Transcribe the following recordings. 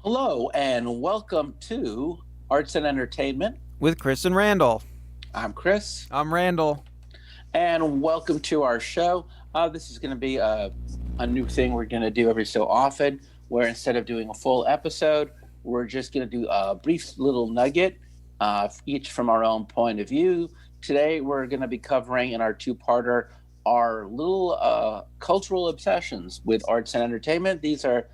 Hello and welcome to Arts and Entertainment. With Chris and Randall. I'm Chris, I'm Randall. and welcome to our show. This is going to be a new thing we're going to do every so often, where instead of doing a full episode, we're just going to do a brief little nugget, each from our own point of view. Today, we're going to be covering in our two-parter our little cultural obsessions with arts and entertainment. These are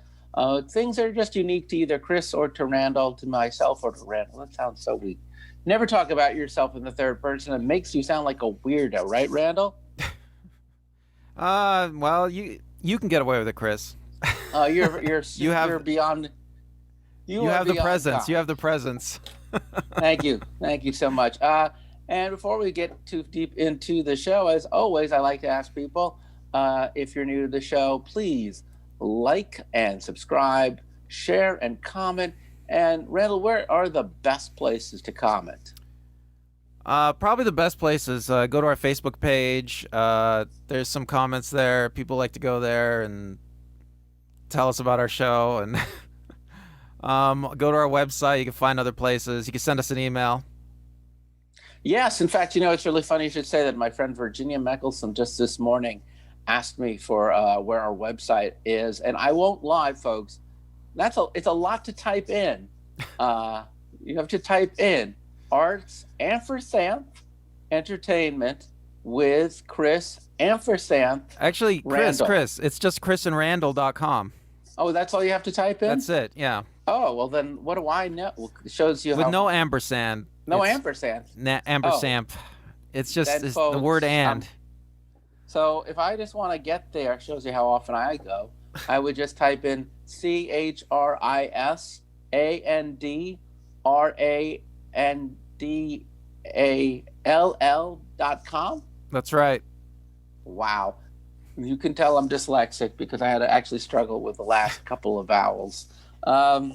things that are just unique to either Chris or to Randall, to myself or to Randall. That sounds so weak. Never talk about yourself in the third person. It makes you sound like a weirdo, right, Randall? Well, you can get away with it, Chris. You're beyond. You have the presence. You have the presence. Thank you so much. And before we get too deep into the show, as always, I like to ask people, if you're new to the show, please like and subscribe, share and comment. And Randall, where are the best places to comment? Probably the best place is go to our Facebook page. There's some comments there. People like to go there and tell us about our show. And go to our website. You can find other places. You can send us an email. Yes, in fact, it's really funny you should say that. My friend Virginia Mickelson just this morning asked me for where our website is, and I won't lie, folks. It's a lot to type in. You have to type in Arts ampersand Entertainment with Chris ampersand. Actually, Chris, it's just chrisandrandall.com. Oh, that's all you have to type in? That's it, yeah. Oh, well then what do I know? Well, it shows you with how... no ampersand. No ampersand. Ampersand. Oh. It's just folks, the word and. So if I just want to get there, it shows you how often I go. I would just type in CHRISANDRANDALL.com. That's right. Wow. You can tell I'm dyslexic because I had to actually struggle with the last couple of vowels. What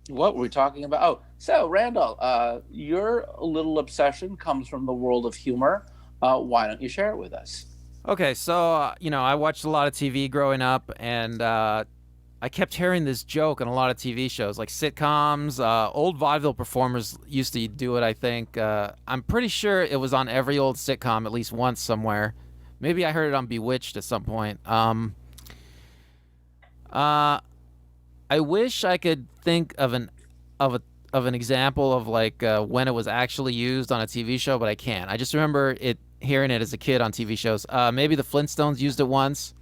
were we talking about? Oh, so Randall, your little obsession comes from the world of humor. Why don't you share it with us? Okay, so, I watched a lot of TV growing up, and I kept hearing this joke on a lot of TV shows, like sitcoms. Old vaudeville performers used to do it, I think. I'm pretty sure it was on every old sitcom at least once somewhere. Maybe I heard it on Bewitched at some point. I wish I could think of an example of like when it was actually used on a TV show, but I can't. I just remember hearing it as a kid on TV shows. Maybe the Flintstones used it once.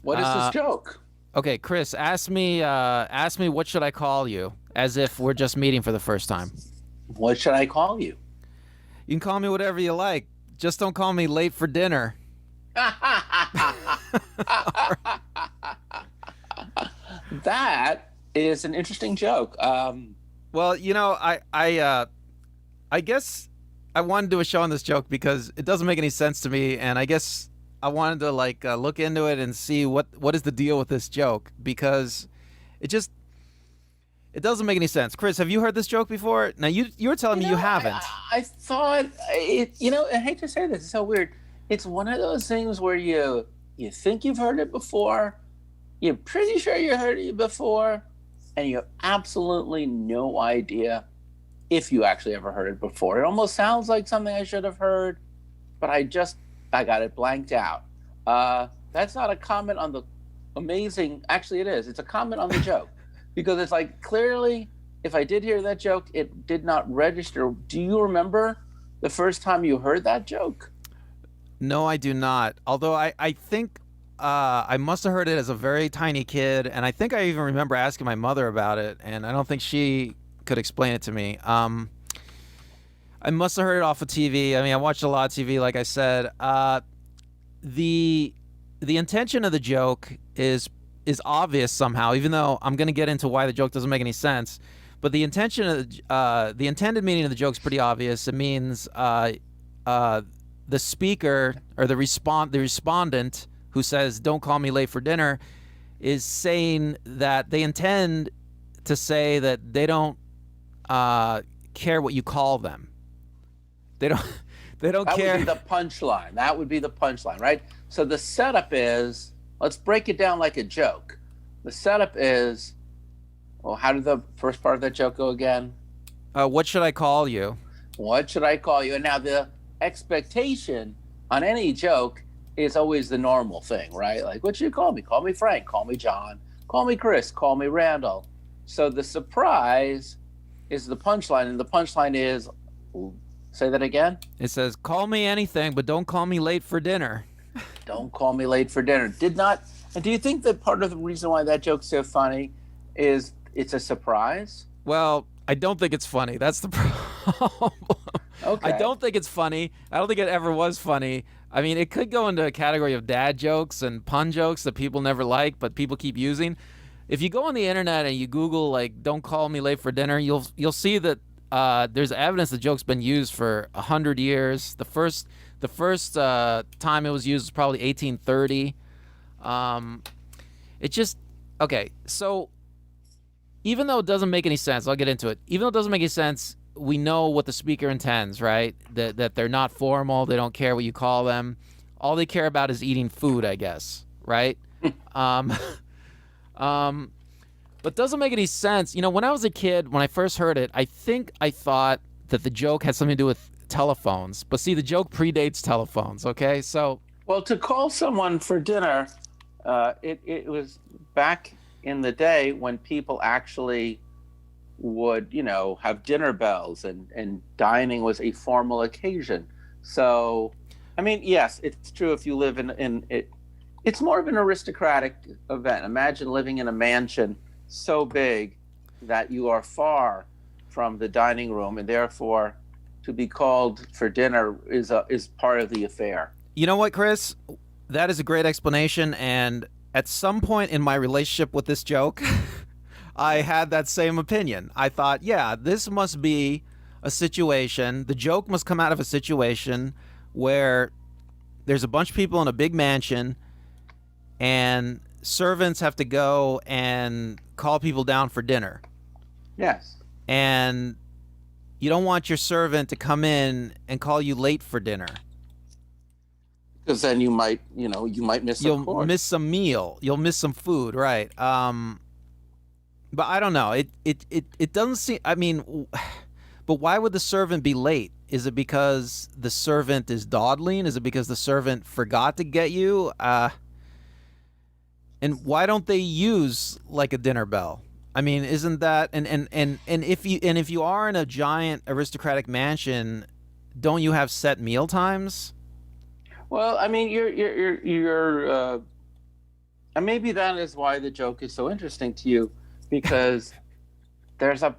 What is this joke? Okay, Chris, ask me what should I call you, as if we're just meeting for the first time. What should I call you? You can call me whatever you like. Just don't call me late for dinner. That is an interesting joke. Well, I guess I wanted to do a show on this joke because it doesn't make any sense to me, and I guess I wanted to look into it and see what is the deal with this joke, because it doesn't make any sense. Chris, have you heard this joke before? Now you were telling me you haven't. I thought it. I hate to say this. It's so weird. It's one of those things where you think you've heard it before, you're pretty sure you heard it before, and you have absolutely no idea if you actually ever heard it before. It almost sounds like something I should have heard, but I got it blanked out. That's not a comment on the amazing. Actually, it is. It's a comment on the joke, because it's like, clearly, if I did hear that joke, it did not register. Do you remember the first time you heard that joke? No, I do not. Although I think I must have heard it as a very tiny kid, and I think I even remember asking my mother about it, and I don't think she could explain it to me. I must have heard it off of TV. I mean, I watched a lot of TV, like I said. The intention of the joke is obvious somehow, even though I'm going to get into why the joke doesn't make any sense. But the intention of the intended meaning of the joke is pretty obvious. It means the speaker or the respondent who says, "Don't call me late for dinner," is saying that they intend to say that they don't care what you call them. They don't care. That would be the punchline. That would be the punchline, right? So the setup is, let's break it down like a joke. The setup is, Well, how did the first part of that joke go again? What should I call you? What should I call you? And now the expectation on any joke is always the normal thing, right? Like, what should you call me? Call me Frank. Call me John. Call me Chris. Call me Randall. So the surprise is the punchline, and the punchline is, say that again. It says, "Call me anything, but don't call me late for dinner." Don't call me late for dinner. Did not. And do you think that part of the reason why that joke's so funny is it's a surprise? Well, I don't think it's funny. That's the problem. I Okay. don't think it's funny. I don't think it ever was funny. I mean, it could go into a category of dad jokes and pun jokes that people never like, but people keep using. If you go on the internet and you Google like "don't call me late for dinner," you'll see that there's evidence the joke's been used for 100 years. The first time it was used was probably 1830. Um, it just okay. So even though it doesn't make any sense, I'll get into it. Even though it doesn't make any sense, we know what the speaker intends, right? That they're not formal. They don't care what you call them. All they care about is eating food, I guess, right? Um, um, but doesn't make any sense. You know, when I was a kid, when I first heard it, I think I thought that the joke had something to do with telephones. But see, the joke predates telephones. Okay, so Well, to call someone for dinner, it was back in the day when people actually would, have dinner bells, and dining was a formal occasion. So, I mean, yes, it's true if you live in it. It's more of an aristocratic event. Imagine living in a mansion so big that you are far from the dining room, and therefore, to be called for dinner is part of the affair. you know what, Chris? That is a great explanation. And at some point in my relationship with this joke, I had that same opinion. I thought, yeah, this must be a situation. The joke must come out of a situation where there's a bunch of people in a big mansion and servants have to go and call people down for dinner. Yes, And you don't want your servant to come in and call you late for dinner. because then you might miss a You'll course. miss some meal. You'll miss some food, right? But I don't know. It doesn't seem. I mean, but why would the servant be late? Is it because the servant is dawdling? Is it because the servant forgot to get you? And why don't they use like a dinner bell? I mean, isn't that and if you are in a giant aristocratic mansion, don't you have set meal times? Well, I mean, and maybe that is why the joke is so interesting to you, because there's I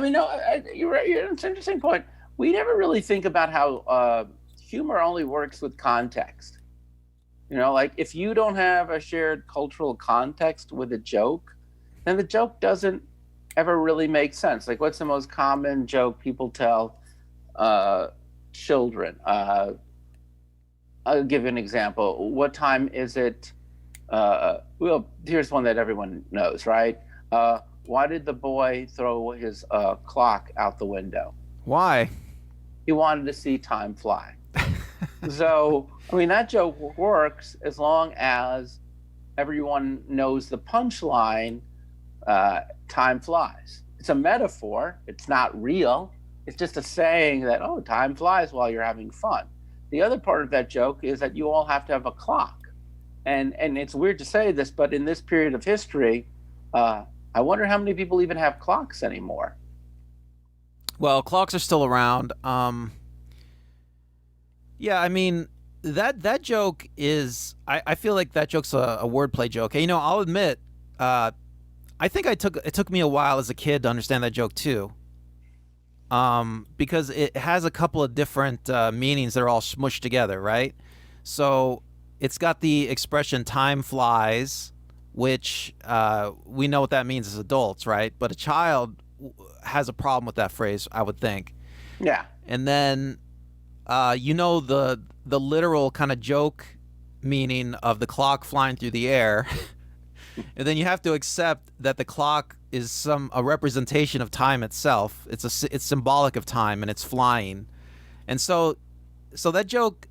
mean, no, you're right. It's an interesting point. We never really think about how humor only works with context. Like if you don't have a shared cultural context with a joke, then the joke doesn't ever really make sense. Like, what's the most common joke people tell children? I'll give you an example. What time is it? Well, here's one that everyone knows, right? Why did the boy throw his clock out the window? Why? He wanted to see time fly. So, I mean, that joke works as long as everyone knows the punchline. Time flies. It's a metaphor. It's not real. It's just a saying that, oh, time flies while you're having fun. The other part of that joke is that you all have to have a clock. And it's weird to say this, but in this period of history, I wonder how many people even have clocks anymore. Well, clocks are still around. Yeah, I mean that joke is. I feel like that joke's a wordplay joke. You know, I'll admit. I think it took me a while as a kid to understand that joke too. Because it has a couple of different meanings that are all smushed together, right? So it's got the expression "time flies," which we know what that means as adults, right? But a child has a problem with that phrase, I would think. Yeah. And then the literal kind of joke meaning of the clock flying through the air. And then you have to accept that the clock is a representation of time itself. It's symbolic of time and it's flying. And so that joke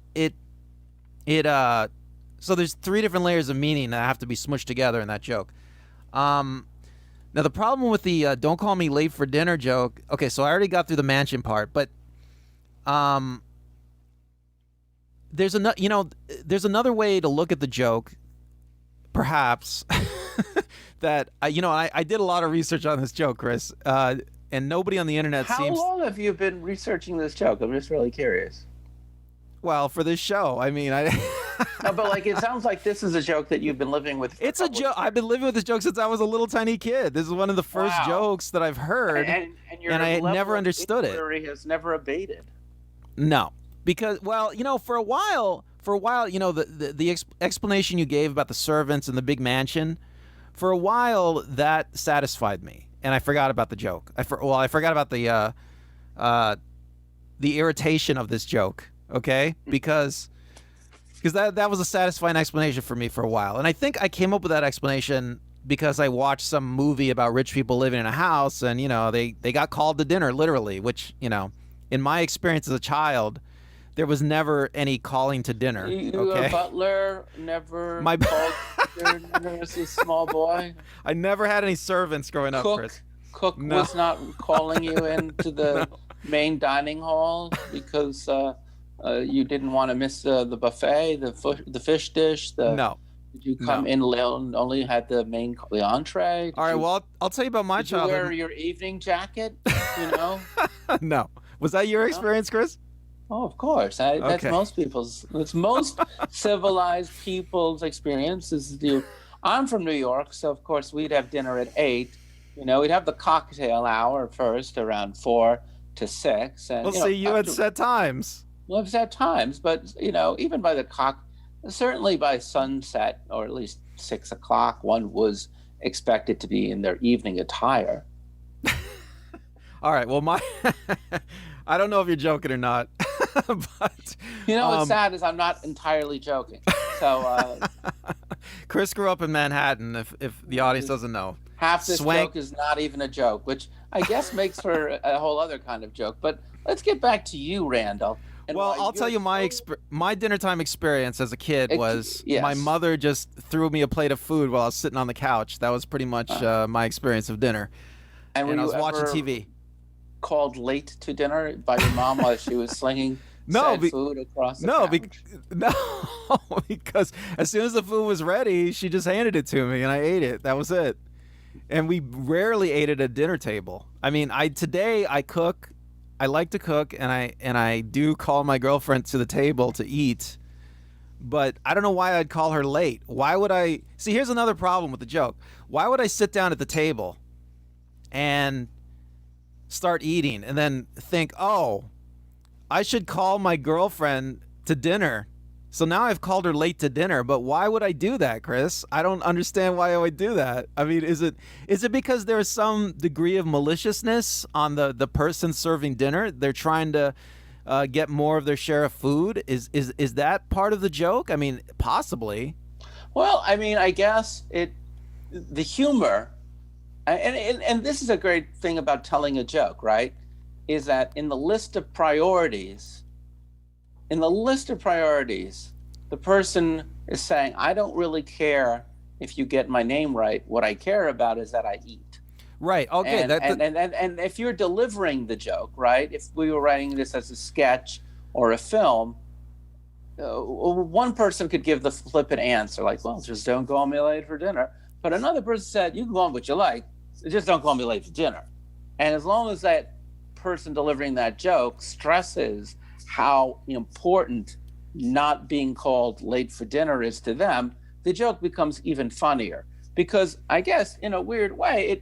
so there's three different layers of meaning that have to be smushed together in that joke. Now the problem with the "don't call me late for dinner" joke. Okay, so I already got through the mansion part, but um, there's another. There's another way to look at the joke, perhaps. That I did a lot of research on this joke, Chris, and nobody on the internet How seems. long have you been researching this joke? I'm just really curious. Well, for this show, I mean, I. No, but like it sounds like this is a joke that you've been living with for a It's a couple of joke. I've years. been living with this joke since I was a little tiny kid. This is one of the first Wow. jokes that I've heard, And and your I had level never of understood it. inquiry has never abated. No, because well, for a while, the explanation you gave about the servants and the big mansion, for a while that satisfied me, and I forgot about the joke. I forgot about uh, the irritation of this joke. Okay, because that was a satisfying explanation for me for a while, and I think I came up with that explanation because I watched some movie about rich people living in a house, and they got called to dinner literally, which in my experience as a child, there was never any calling to dinner. Your Okay, butler never my called your dinner as a small boy. I never had any servants growing up, Chris. Cook No, was not calling you into the no, main dining hall because you didn't want to miss the buffet, the fish dish. no, Did you come no. in late and only had the entree? All right, well, I'll tell you about my Did you wear childhood. your evening jacket? You know? No, was that your No? experience, Chris? Oh, of course. That's Okay. most people's. It's most civilized people's experience. I'm from New York, so of course we'd have dinner at 8. We'd have the cocktail hour first around 4 to 6, and Well, see, you had set times. well, it's at times, but even by certainly by sunset or at least 6 o'clock, one was expected to be in their evening attire. All right. Well, I don't know if you're joking or not, but What's um, sad is I'm not entirely joking. So Chris grew up in Manhattan. If the audience doesn't know, half this Swank. joke is not even a joke, which I guess makes for a whole other kind of joke. But let's get back to you, Randall, and Well, why I'll tell you're you so. my dinner time experience as a kid was my Yes. mother just threw me a plate of food while I was sitting on the couch. That was pretty much Uh, my experience of dinner, and were and I you was watching ever TV. called late to dinner by your mom while she was slinging No, said food across the no, couch? no, because as soon as the food was ready, she just handed it to me, and I ate it. That was it. And we rarely ate at a dinner table. I mean, I cook. I like to cook, and I do call my girlfriend to the table to eat. But I don't know why I'd call her late. Why would I? See, here's another problem with the joke. Why would I sit down at the table and start eating and then think, oh, I should call my girlfriend to dinner? So now I've called her late to dinner, but why would I do that, Chris? I don't understand why I would do that. I mean, is it because there's some degree of maliciousness on the person serving dinner? They're trying to get more of their share of food. Is that part of the joke? I mean, possibly. Well, I mean, I guess the humor, and this is a great thing about telling a joke, right? Is that in the list of priorities, the person is saying, I don't really care if you get my name right. What I care about is that I eat. Right. Okay. And if you're delivering the joke, right? If we were writing this as a sketch or a film, one person could give the flippant answer, like, well, just don't call me late for dinner. But another person said, you can call me what you like, just don't call me late for dinner. And as long as that person delivering that joke stresses how important not being called late for dinner is to them, the joke becomes even funnier. Because I guess in a weird way,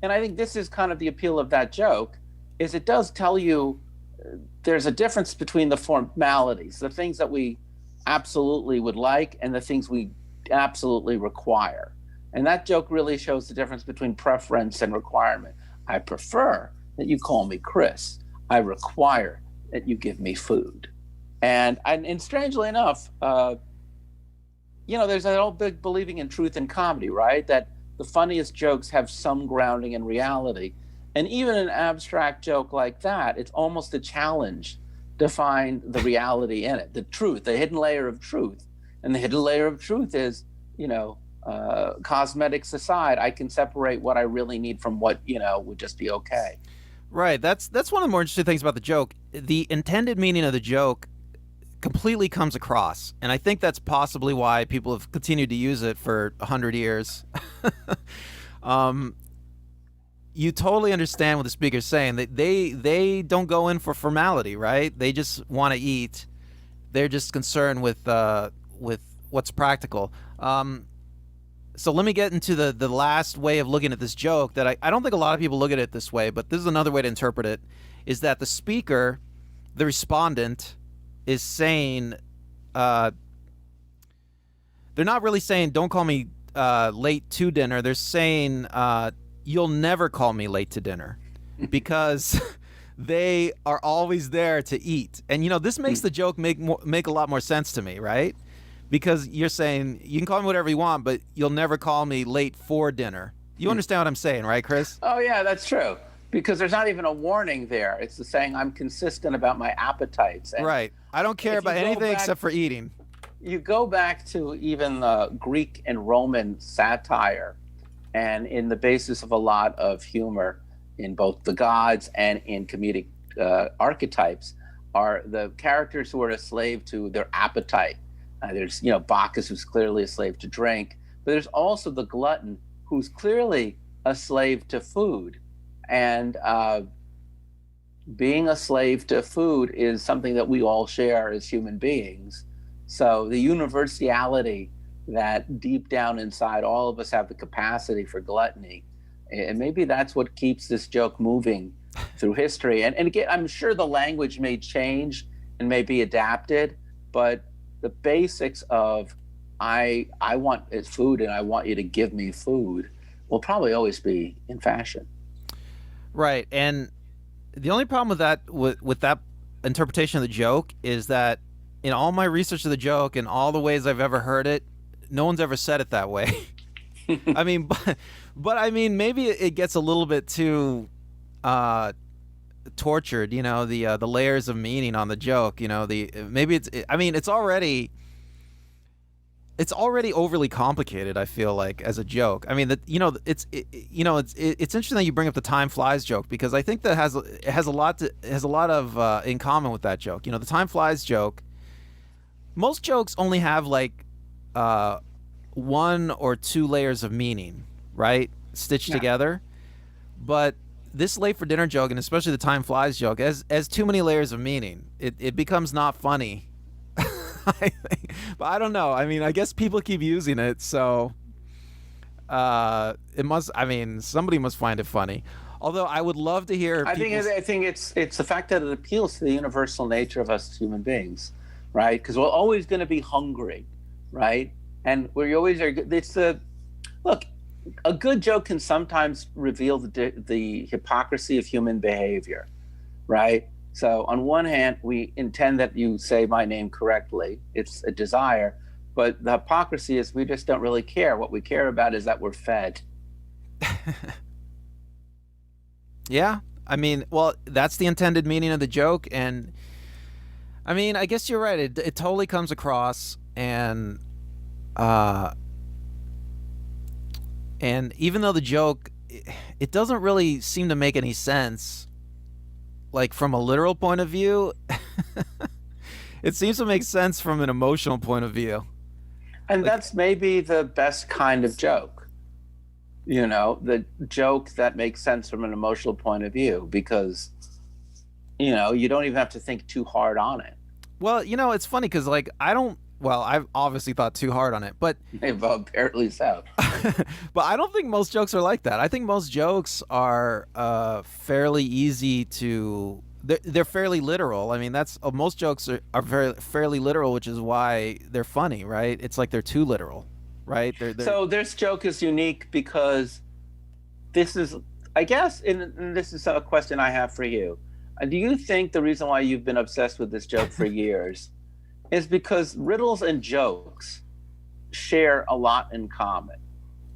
and I think this is kind of the appeal of that joke, is it does tell you there's a difference between the formalities, the things that we absolutely would like and the things we absolutely require. And that joke really shows the difference between preference and requirement. I prefer that you call me Chris. I require that you give me food. And strangely enough, there's that old big believing in truth in comedy, right? That the funniest jokes have some grounding in reality. And even an abstract joke like that, it's almost a challenge to find the reality in it, the truth, the hidden layer of truth. And the hidden layer of truth is, cosmetics aside, I can separate what I really need from what would just be okay. Right. That's one of the more interesting things about the joke. The intended meaning of the joke completely comes across, and I think that's possibly why people have continued to use it for 100 years. um, you totally understand what the speaker's saying. They don't go in for formality, right? They just want to eat. They're just concerned with what's practical. So let me get into the last way of looking at this joke that I don't think a lot of people look at it this way, but this is another way to interpret it, is that the speaker, the respondent, is saying, they're not really saying, don't call me late to dinner. They're saying, you'll never call me late to dinner, because they are always there to eat. And, this makes the joke make a lot more sense to me, right? Because you're saying, you can call me whatever you want, but you'll never call me late for dinner. You understand what I'm saying, right, Chris? Oh, yeah, that's true. Because there's not even a warning there. It's the saying, I'm consistent about my appetites. And right. I don't care about anything except for eating. You go back to even Greek and Roman satire, and in the basis of a lot of humor in both the gods and in comedic archetypes are the characters who are a slave to their appetite. There's, Bacchus, who's clearly a slave to drink, but there's also the glutton, who's clearly a slave to food. And being a slave to food is something that we all share as human beings. So the universality that deep down inside all of us have the capacity for gluttony, and maybe that's what keeps this joke moving through history. And again, I'm sure the language may change and may be adapted, but the basics of I want food and I want you to give me food will probably always be in fashion. Right. And the only problem with that interpretation of the joke is that in all my research of the joke and all the ways I've ever heard it, no one's ever said it that way. I mean, but I mean, maybe it gets a little bit too tortured, the layers of meaning on the joke, maybe it's already overly complicated. I feel like, as a joke. I mean, it's interesting that you bring up the time flies joke, because I think that it has a lot of in common with that joke. The time flies joke. Most jokes only have like one or two layers of meaning, right, stitched together. But this late for dinner joke, and especially the time flies joke, has too many layers of meaning. It becomes not funny. I think. But I don't know. I mean, I guess people keep using it, so it must. I mean, somebody must find it funny. Although I would love to hear. I think it's the fact that it appeals to the universal nature of us human beings, right? Because we're always going to be hungry, right? And we always are. Look. A good joke can sometimes reveal the hypocrisy of human behavior, right? So on one hand, we intend that you say my name correctly. It's a desire. But the hypocrisy is we just don't really care. What we care about is that we're fed. Yeah. I mean, well, that's the intended meaning of the joke. And I mean, I guess you're right. It totally comes across. And even though the joke, it doesn't really seem to make any sense, like from a literal point of view, it seems to make sense from an emotional point of view. And that's maybe the best kind of joke, the joke that makes sense from an emotional point of view, because, you don't even have to think too hard on it. Well, it's funny because, like, I've obviously thought too hard on it, but apparently so. But I don't think most jokes are like that. I think most jokes are fairly easy to. They're fairly literal. I mean, most jokes are fairly literal, which is why they're funny, right? It's like they're too literal, right? So this joke is unique because this is, I guess, and this is a question I have for you. Do you think the reason why you've been obsessed with this joke for years is because riddles and jokes share a lot in common?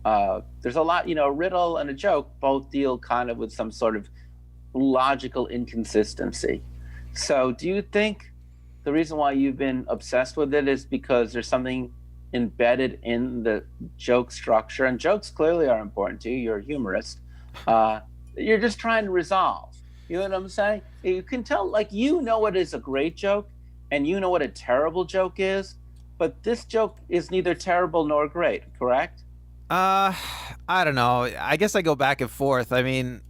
There's a lot, a riddle and a joke both deal kind of with some sort of logical inconsistency. So do you think the reason why you've been obsessed with it is because there's something embedded in the joke structure, and jokes clearly are important to you. You're a humorist. Uh, you're just trying to resolve. You know what I'm saying? You can tell, like, you know what is a great joke, and you know what a terrible joke is, but this joke is neither terrible nor great, correct? Uh, I don't know. I guess I go back and forth. I mean,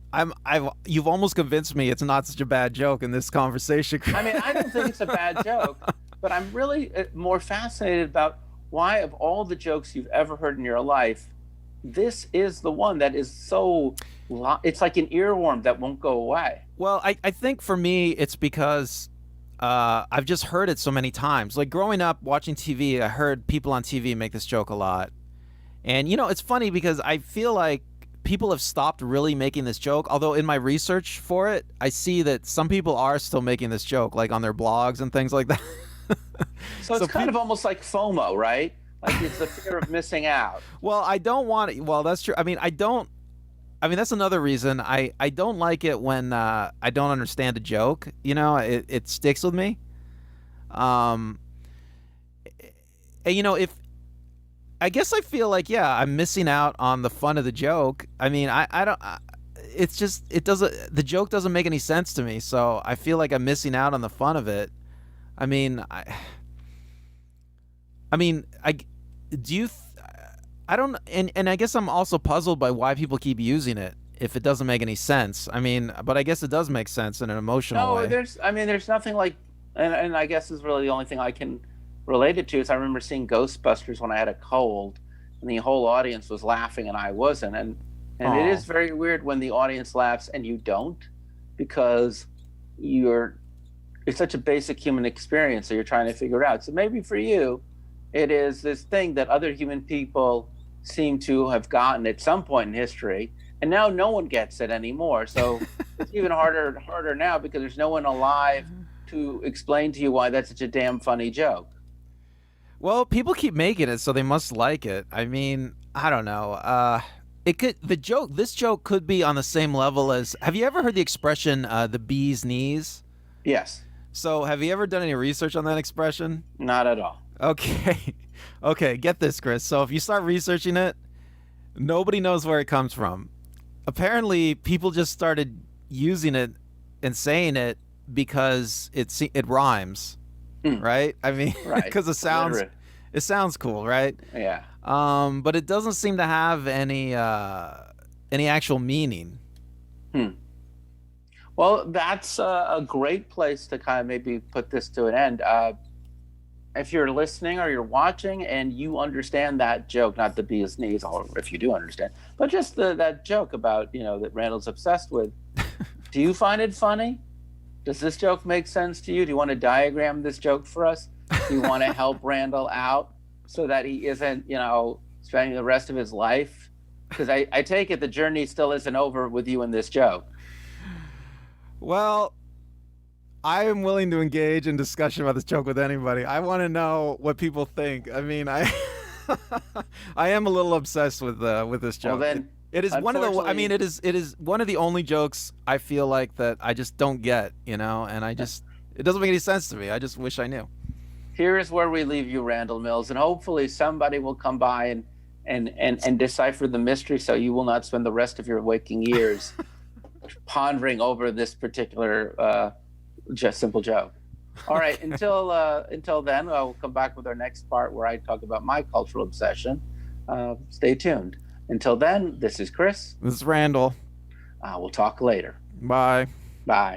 you've almost convinced me it's not such a bad joke in this conversation. I mean, I don't think it's a bad joke, but I'm really more fascinated about why, of all the jokes you've ever heard in your life, this is the one that is so, it's like an earworm that won't go away. Well, I think for me it's because I've just heard it so many times. Like growing up watching TV, I heard people on TV make this joke a lot. And it's funny because I feel like people have stopped really making this joke. Although in my research for it, I see that some people are still making this joke, like on their blogs and things like that. So it's kind of almost like FOMO, right? Like it's the fear of missing out. Well, I don't want it. Well, that's true. I mean, I don't. I mean, that's another reason I don't like it when I don't understand a joke. It sticks with me. Um, and, if I guess I feel like, yeah, I'm missing out on the fun of the joke. I mean, I don't. It's just it doesn't. The joke doesn't make any sense to me, so I feel like I'm missing out on the fun of it. I mean, I do you. I don't, and I guess I'm also puzzled by why people keep using it if it doesn't make any sense. I mean, but I guess it does make sense in an emotional No, way. I mean, there's nothing like, and I guess is really the only thing I can relate it to is I remember seeing Ghostbusters when I had a cold, and the whole audience was laughing and I wasn't, and it Oh, is very weird when the audience laughs and you don't, because you're it's such a basic human experience that you're trying to figure out. So maybe for you, it is this thing that other human people seem to have gotten at some point in history, and now no one gets it anymore. So it's even harder now because there's no one alive to explain to you why that's such a damn funny joke. well, people keep making it, so they must like it. I mean, I don't know. It could the joke. This joke could be on the same level as. Have you ever heard the expression "the bee's knees"? Yes, So, have you ever done any research on that expression? not at all. Okay, okay. Get this, Chris. So, if you start researching it, nobody knows where it comes from. Apparently, people just started using it and saying it because it rhymes, Hmm, right? I mean, right. because Literally. it sounds cool, right? Yeah. But it doesn't seem to have any actual meaning. Hmm. Well, that's a great place to kind of maybe put this to an end. If you're listening or you're watching and you understand that joke, not the bee's knees, or if you do understand, but just that joke about, that Randall's obsessed with, do you find it funny? Does this joke make sense to you? Do you want to diagram this joke for us? Do you want to help Randall out so that he isn't, spending the rest of his life? Because I take it the journey still isn't over with you in this joke. Well, I am willing to engage in discussion about this joke with anybody. I want to know what people think. I mean, I I am a little obsessed with this Well, joke. then, It is one of the. I mean, unfortunately, it is one of the only jokes I feel like that I just don't get. And it doesn't make any sense to me. I just wish I knew. here is where we leave you, Randall Mills, and hopefully somebody will come by and decipher the mystery, so you will not spend the rest of your waking years pondering over this particular just simple joke. All right, Okay. until then, I'll come back with our next part where I talk about my cultural obsession. Stay tuned. Until then, this is Chris. This is Randall. We'll talk later. Bye. Bye.